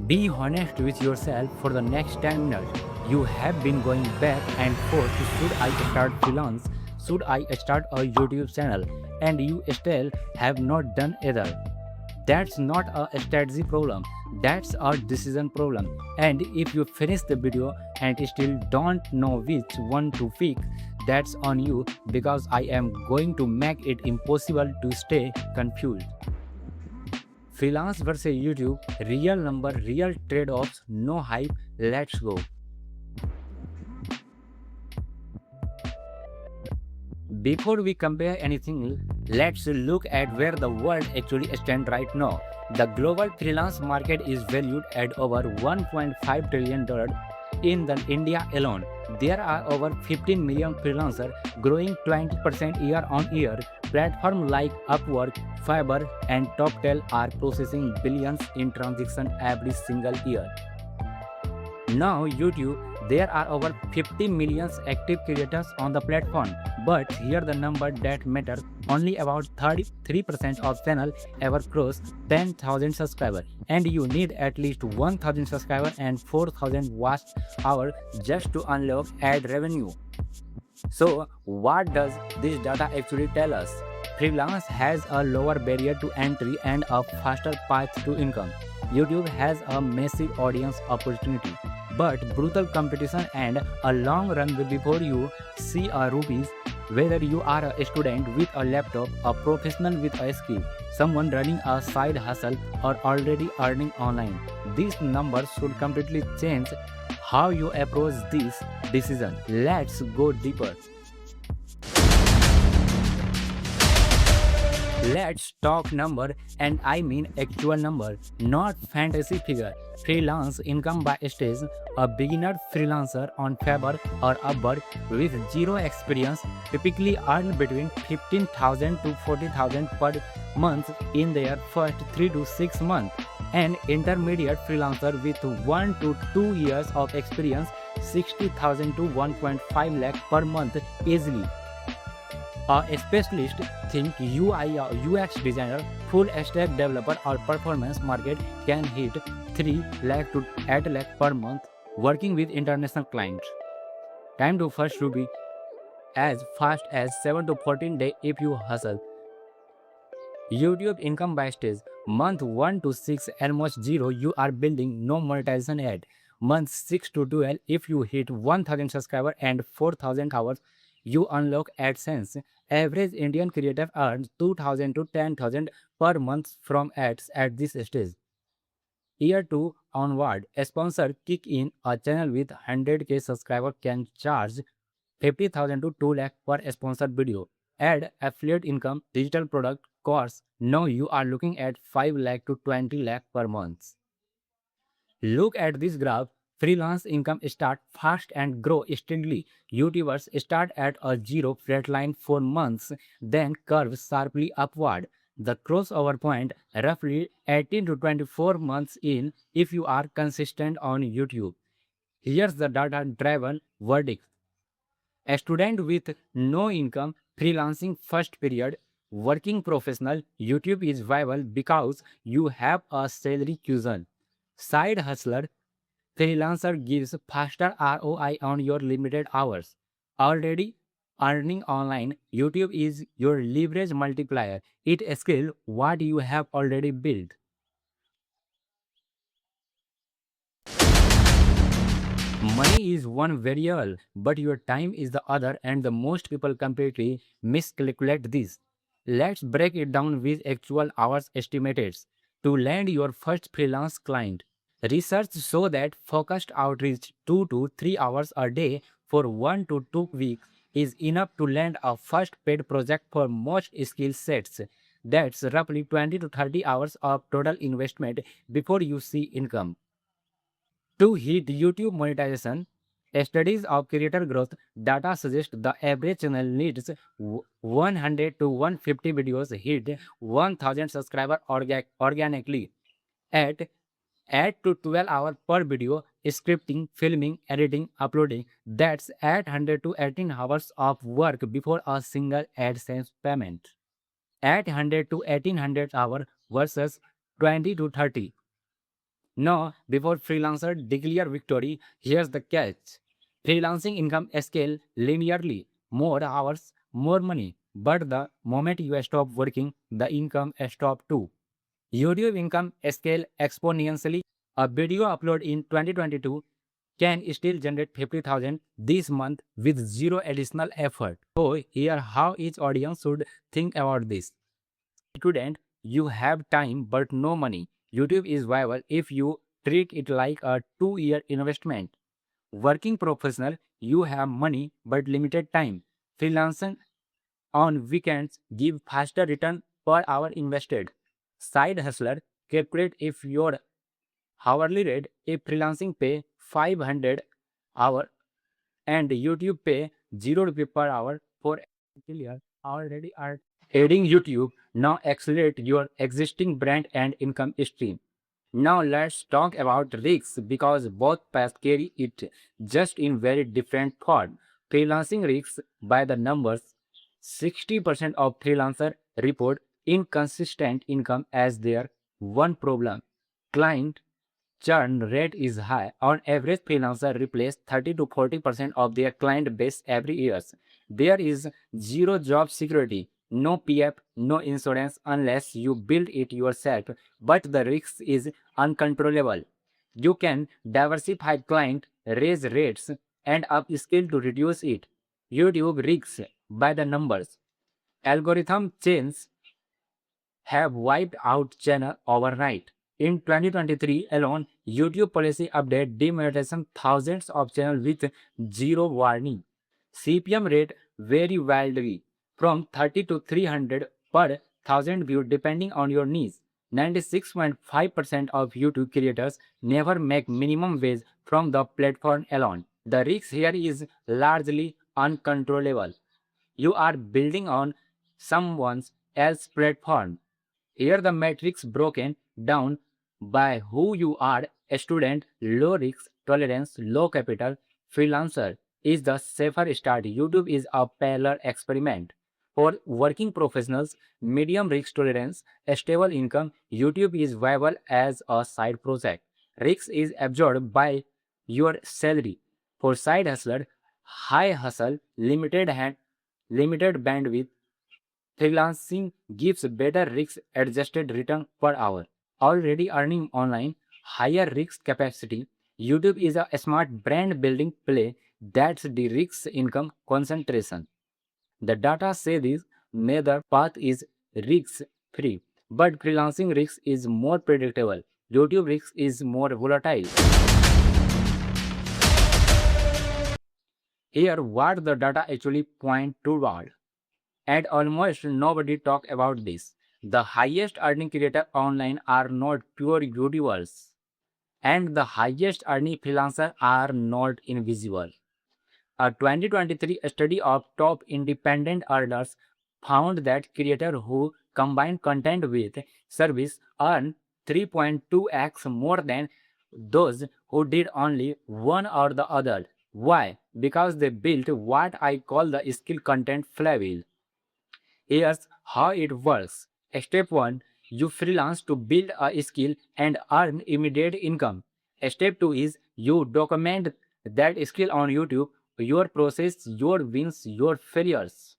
Be honest with yourself for the next 10 minutes. You have been going back and forth. Should I start freelance? Should I start a YouTube channel? And you still have not done either. That's not a strategy problem. That's a decision problem. And if you finish the video and still don't know which one to pick, that's on you because I am going to make it impossible to stay confused. Freelance versus YouTube, real number, real trade offs, no hype, let's go. Before we compare anything, let's look at where the world actually stands right now. The global freelance market is valued at over $1.5 trillion in the India alone. There are over 15 million freelancers, growing 20% year on year. Platforms like Upwork, Fiverr, and TopTal are processing billions in transactions every single year. Now, YouTube, there are over 50 million active creators on the platform. But here the number that matters, only about 33% of channels ever cross 10,000 subscribers. And you need at least 1,000 subscribers and 4,000 watch hours just to unlock ad revenue. So, what does this data actually tell us? Freelance has a lower barrier to entry and a faster path to income. YouTube has a massive audience opportunity, but brutal competition and a long runway before you see a rupees. Whether you are a student with a laptop, a professional with a skill, someone running a side hustle, or already earning online, these numbers should completely change how you approach this decision. Let's go deeper. Let's talk number, and I mean actual number, not fantasy figure. Freelance income by stage. A beginner freelancer on Fiverr or Upwork with zero experience typically earn between 15,000 to 40,000 per month in their first 3 to 6 months. An intermediate freelancer with 1 to 2 years of experience, 60,000 to 1.5 lakh per month easily. A specialist, think UI or UX designer, full stack developer or performance market, can hit 3 lakh to 8 lakh per month working with international clients. Time to first rupee as fast as 7 to 14 days if you hustle. YouTube income by stage. Month 1 to 6 almost zero, you are building, no monetization yet. Month 6 to 12, if you hit 1000 subscribers and 4000 hours, you unlock AdSense. Average Indian creator earns 2000 to 10,000 per month from ads at this stage. Year 2 onward, a sponsor kick in. A channel with 100k subscriber can charge 50,000 to 2 lakh per sponsored video. Add affiliate income, digital product, course. Now you are looking at 5 lakh to 20 lakh per month. Look at this graph. Freelance income start fast and grow steadily. YouTubers start at a zero flatline for months, then curve sharply upward. The crossover point roughly 18 to 24 months in if you are consistent on YouTube. Here's the data-driven verdict. A student with no income, freelancing first period, working professional, YouTube is viable because you have a salary cushion. Side hustler, freelancer gives faster ROI on your limited hours. Already earning online, YouTube is your leverage multiplier. It scales what you have already built. Money is one variable, but your time is the other, and the most people completely miscalculate this. Let's break it down with actual hours estimated to land your first freelance client. Research shows that focused outreach 2 to 3 hours a day for 1 to 2 weeks is enough to land a first paid project for most skill sets. That's roughly 20 to 30 hours of total investment before you see income. To hit YouTube monetization, studies of creator growth data suggest the average channel needs 100 to 150 videos hit 1000 subscribers organically at 8 to 12 hours per video, scripting, filming, editing, uploading. That's 800 to 18 hours of work before a single AdSense payment. 800 to 1800 hours versus 20 to 30. Now, before freelancer declare victory, here's the catch. Freelancing income scale linearly, more hours, more money. But the moment you stop working, the income stop too. YouTube income scale exponentially. A video upload in 2022 can still generate 50,000 this month with zero additional effort. So here how each audience should think about this. Student, you have time but no money. YouTube is viable if you treat it like a 2-year investment. Working professional, you have money but limited time. Freelancer on weekends give faster return per hour invested. Side hustler, calculate if your hourly rate, if freelancing pay 500 hour and YouTube pay 0 rupee per hour for clear already are adding YouTube now accelerate your existing brand and income stream. Now let's talk about risks because both paths carry it just in very different form. Freelancing risks by the numbers 60% of freelancers report inconsistent income as their one problem. Client churn rate is high. On average, freelancers replace 30 to 40% of their client base every year. There is zero job security, no PF, no insurance unless you build it yourself, but the risk is uncontrollable. You can diversify client, raise rates, and upskill to reduce it. YouTube risks by the numbers. Algorithm change have wiped out channel overnight. In 2023 alone, YouTube policy update demonetization thousands of channels with zero warning. CPM rate vary wildly from 30 to 300 per thousand views depending on your niche. 96.5% of YouTube creators never make minimum wage from the platform alone. The risk here is largely uncontrollable. You are building on someone else's platform. Here the matrix broken down by who you are: a student, low risk tolerance, low capital, freelancer is the safer start. YouTube is a parallel experiment. For working professionals, medium risk tolerance, a stable income, YouTube is viable as a side project. Risk is absorbed by your salary. For side hustler, high hustle, limited bandwidth, freelancing gives better risk-adjusted return per hour. Already earning online, higher risk capacity, YouTube is a smart brand building play that's the risk income concentration. The data say this neither path is risk free, but freelancing risk is more predictable. YouTube risk is more volatile. Here, what the data actually point toward. And almost nobody talk about this. The highest earning creator online are not pure YouTubers, and the highest earning freelancers are not invisible. A 2023 study of top independent earners found that creators who combine content with service earn 3.2x more than those who did only one or the other. Why? Because they built what I call the skill content flywheel. Here's how it works. Step 1, you freelance to build a skill and earn immediate income. Step 2 is you document that skill on YouTube, your process, your wins, your failures.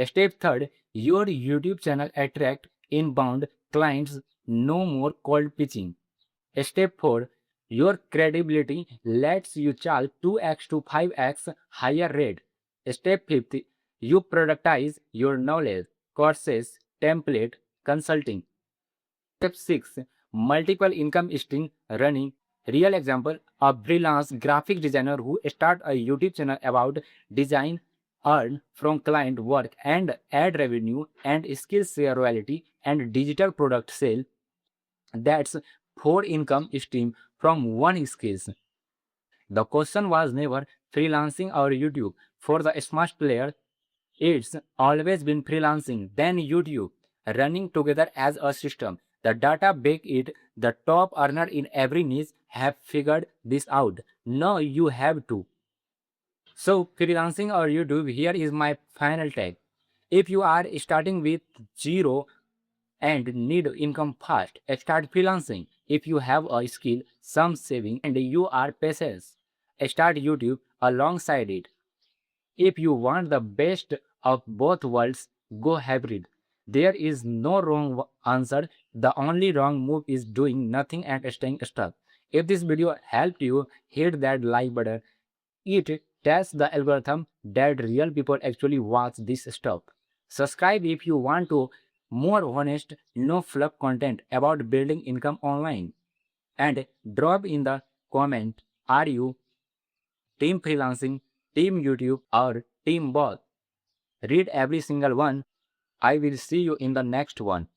Step 3, your YouTube channel attract inbound clients, no more cold pitching. Step 4, your credibility lets you charge 2x to 5x higher rate. Step 5, you productize your knowledge, courses, template, consulting. Step 6, multiple income stream running. Real example, a freelance graphic designer who start a YouTube channel about design earn from client work and ad revenue and skills share royalty and digital product sale. That's 4 income stream from one skills. The question was never freelancing or YouTube. For the smart player, it's always been freelancing, then YouTube, running together as a system. The data back it, the top earner in every niche have figured this out. Now you have to. So freelancing or YouTube, here is my final tag. If you are starting with zero and need income fast, start freelancing. If you have a skill, some saving, and you are patient, start YouTube alongside it. If you want the best of both worlds, go hybrid. There is no wrong answer. The only wrong move is doing nothing and staying stuck. If this video helped you, hit that like button. It tests the algorithm that real people actually watch this stuff. Subscribe if you want to more honest, no fluff content about building income online. And drop in the comment, are you team freelancing, team YouTube, or team both? Read every single one. I will see you in the next one.